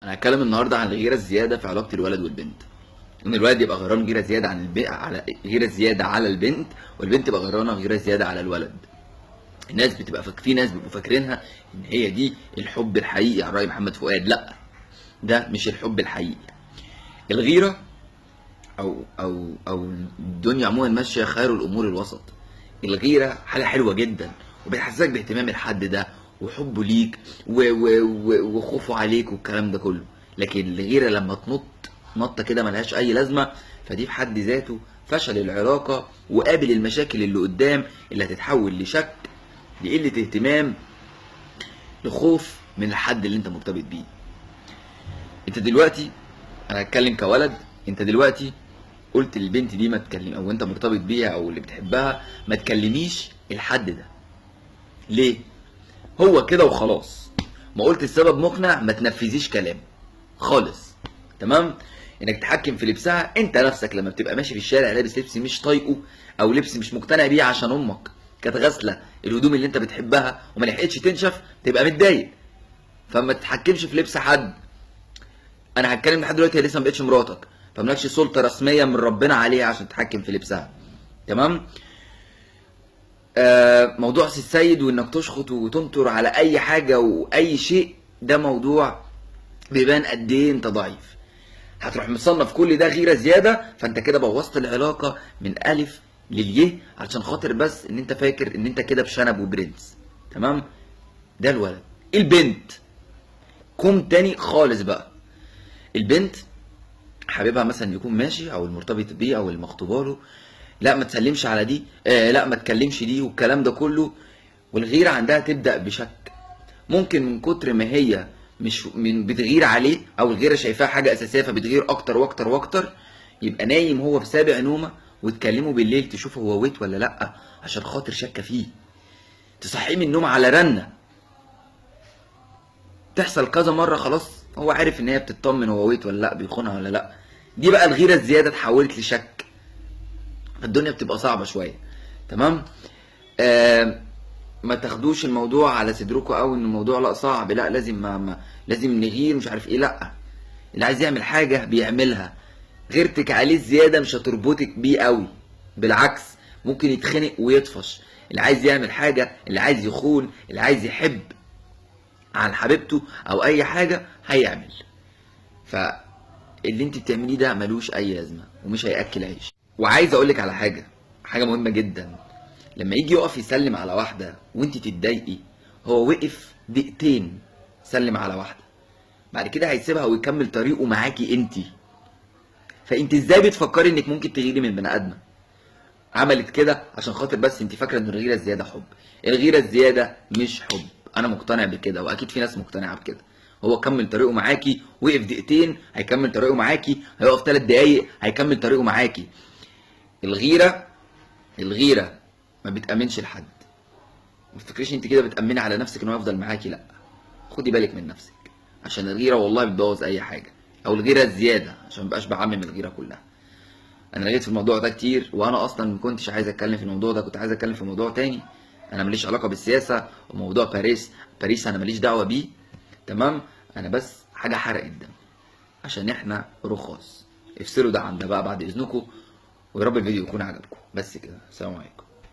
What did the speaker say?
انا هتكلم النهارده عن الغيره الزياده في علاقه الولد والبنت. ان الولد يبقى غيران غيره زياده عن على غيره زياده على البنت، والبنت تبقى غيرانه غيره زياده على الولد. الناس بتبقى في ناس بيبقوا فاكرينها ان هي دي الحب الحقيقي على رأي محمد فؤاد. لا، ده مش الحب الحقيقي. الغيره او الدنيا عموما ماشيه خير الامور الوسط. الغيره حاجه حلوه جدا وبتحسسك باهتمام الحد ده وحبه ليك وخوفه عليك والكلام ده كله. لكن الغيره لما تنط نطه كده ملهاش اي لازمه، فدي في حد ذاته فشل العلاقه، وقابل المشاكل اللي قدام اللي هتتحول لشك، لقله اهتمام، لخوف من الحد اللي انت مرتبط بيه. انت دلوقتي، انا هتكلم كولد، انت دلوقتي قلت للبنت دي ما تكلم، او انت مرتبط بيها او اللي بتحبها ما تكلميش الحد ده. ليه؟ هو كده وخلاص. ما قلت السبب مقنع، ما تنفذيش كلام خالص. تمام؟ انك تتحكم في لبسها. انت نفسك لما بتبقى ماشي في الشارع لابس لبس مش طايقه، او لبس مش مقتنع بيه عشان امك كانت غاسله الهدوم اللي انت بتحبها وما لحقتش تنشف، تبقى متضايق. فما تتحكمش في لبس حد. انا هتكلم لحد دلوقتي هي لسه ما بقتش مراتك، فمالكش سلطه رسميه من ربنا عليها عشان تتحكم في لبسها. تمام؟ موضوع سي السيد وانك تشخط وتنطر على اي حاجه واي شيء، ده موضوع بيبان قد ايه انت ضعيف. هتروح مصنف كل ده غيره زياده، فانت كده بوظت العلاقه من الف لليه علشان خاطر بس ان انت فاكر ان انت كده بشنب وبرنس. تمام؟ ده الولد. البنت كوم تاني خالص بقى. البنت حبيبها مثلا يكون ماشي، او المرتبط بيه او المخطوبه له، لا ما تسلمش على دي، لا ما تكلمش دي والكلام ده كله. والغيره عندها تبدا بشك. ممكن من كتر ما هي مش من بتغير عليه، او الغيره شايفاها حاجه اساسيه فبتغير اكتر واكتر واكتر، يبقى نايم هو في سابع نومه وتكلمه بالليل تشوفه هو ويت ولا لا، عشان خاطر شاكه فيه. تصحيه من النوم على رنه تحصل كذا مره، خلاص هو عارف ان هي بتطمن هو ويت ولا لا، بيخونها ولا لا. دي بقى الغيره الزياده اتحولت لشك. الدنيا بتبقى صعبه شويه. تمام؟ ما تاخدوش الموضوع على صدركم قوي ان الموضوع لا صعب، لا لازم ما لازم نغير مش عارف ايه. لا، اللي عايز يعمل حاجه بيعملها. غيرتك عليه زياده مش هتربطك بيه قوي، بالعكس ممكن يتخنق ويطفش. اللي عايز يعمل حاجه، اللي عايز يخون، اللي عايز يحب عن حبيبته او اي حاجه هيعمل. فاللي انت بتعمليه ده ملوش اي لازمه ومش هياكل عيش. وعايز اقولك على حاجه مهمه جدا. لما يجي يقف يسلم على واحده وانت تتضايقي، هو وقف دقيقتين سلم على واحده، بعد كده هيسيبها ويكمل طريقه معاكي انت. فانت ازاي بتفكري انك ممكن تغيري من بني ادمه عملت كده عشان خاطر بس انت فاكره ان الغيره الزياده حب؟ الغيره الزياده مش حب، انا مقتنع بكده واكيد في ناس مقتنعه بكده. هو كمل طريقه معاكي، وقف دقيقتين هيكمل طريقه معاكي، هيقف 3 دقايق هيكمل طريقه معاكي. الغيره ما بتامنش لحد. ما تفكريش انت كده بتامني على نفسك انه يفضل معاكي، لا. خدي بالك من نفسك، عشان الغيره والله بتبوظ اي حاجه، او الغيره الزياده، عشان مبقاش بعمم الغيره كلها. انا لقيت في الموضوع ده كتير، وانا اصلا ما كنتش عايز اتكلم في الموضوع ده، كنت عايز اتكلم في موضوع تاني. انا ماليش علاقه بالسياسه، وموضوع باريس انا ماليش دعوه بيه. تمام؟ انا بس حاجه حرقت دم عشان احنا رخاص. افصلوا ده عن ده بقى بعد اذنكم، ويا رب الفيديو يكون عجبكم. بس كده، السلام عليكم.